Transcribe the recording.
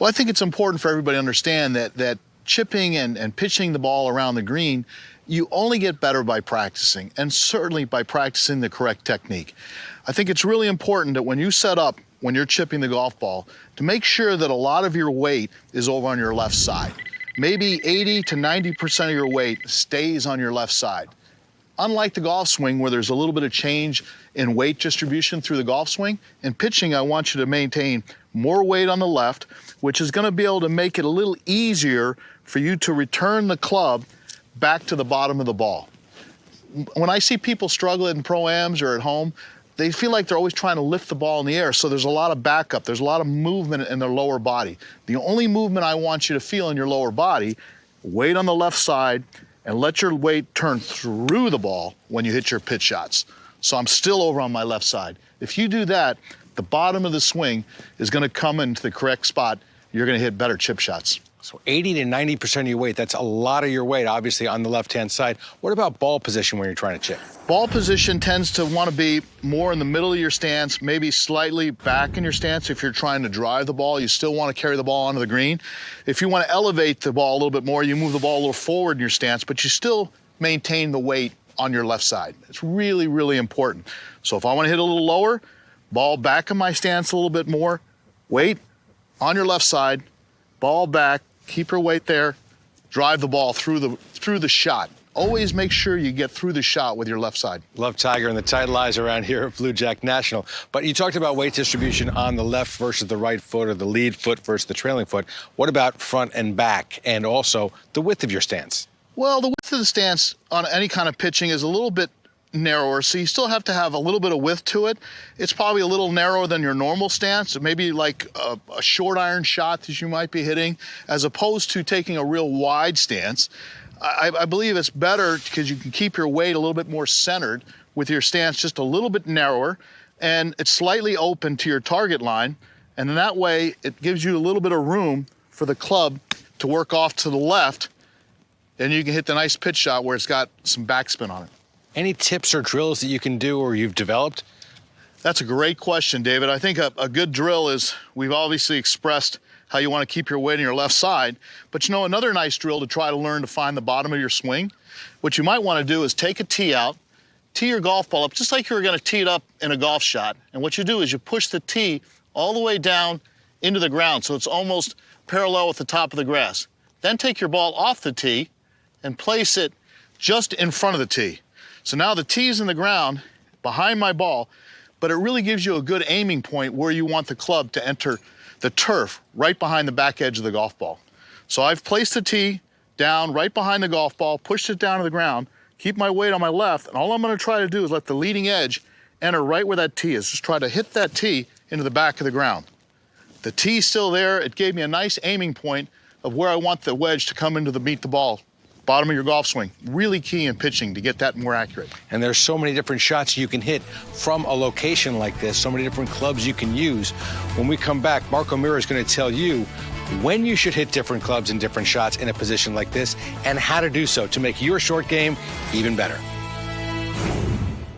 Well, I think it's important for everybody to understand that chipping and pitching the ball around the green, you only get better by practicing, and certainly by practicing the correct technique. I think it's really important that when you set up, when you're chipping the golf ball, to make sure that a lot of your weight is over on your left side. Maybe 80 to 90% of your weight stays on your left side. Unlike the golf swing, where there's a little bit of change in weight distribution through the golf swing, in pitching, I want you to maintain more weight on the left, which is going to be able to make it a little easier for you to return the club back to the bottom of the ball. When I see people struggle in pro-ams or at home, they feel like they're always trying to lift the ball in the air, so there's a lot of backup, there's a lot of movement in their lower body. The only movement I want you to feel in your lower body, weight on the left side, and let your weight turn through the ball when you hit your pitch shots. So I'm still over on my left side. If you do that, the bottom of the swing is going to come into the correct spot. You're going to hit better chip shots. So 80 to 90% of your weight, that's a lot of your weight, obviously, on the left-hand side. What about ball position when you're trying to chip? Ball position tends to want to be more in the middle of your stance, maybe slightly back in your stance. If you're trying to drive the ball, you still want to carry the ball onto the green. If you want to elevate the ball a little bit more, you move the ball a little forward in your stance, but you still maintain the weight on your left side. It's really, really important. So if I want to hit a little lower, ball back in my stance a little bit more, weight on your left side, ball back, keep your weight there, drive the ball through the shot. Always make sure you get through the shot with your left side. Love Tiger and the title eyes around here at Blue Jack National. But you talked about weight distribution on the left versus the right foot, or the lead foot versus the trailing foot. What about front and back, and also the width of your stance? Well, the width of the stance on any kind of pitching is a little bit narrower, so you still have to have a little bit of width to it. It's probably a little narrower than your normal stance, maybe like a short iron shot that you might be hitting, as opposed to taking a real wide stance. I believe it's better because you can keep your weight a little bit more centered with your stance just a little bit narrower, and it's slightly open to your target line, and in that way it gives you a little bit of room for the club to work off to the left, and you can hit the nice pitch shot where it's got some backspin on it. Any tips or drills that you can do or you've developed? That's a great question, David. I think a good drill is, we've obviously expressed how you want to keep your weight on your left side, but you know, another nice drill to try to learn to find the bottom of your swing, what you might want to do is take a tee out, tee your golf ball up just like you were going to tee it up in a golf shot, and what you do is you push the tee all the way down into the ground so it's almost parallel with the top of the grass. Then take your ball off the tee and place it just in front of the tee. So now the tee's in the ground behind my ball, but it really gives you a good aiming point where you want the club to enter the turf, right behind the back edge of the golf ball. So I've placed the tee down right behind the golf ball, pushed it down to the ground, keep my weight on my left, and all I'm going to try to do is let the leading edge enter right where that tee is. Just try to hit that tee into the back of the ground. The tee's still there. It gave me a nice aiming point of where I want the wedge to come into the meet the ball. Bottom of your golf swing. Really key in pitching to get that more accurate. And there's so many different shots you can hit from a location like this, so many different clubs you can use. When we come back, Mark O'Meara is going to tell you when you should hit different clubs and different shots in a position like this, and how to do so to make your short game even better.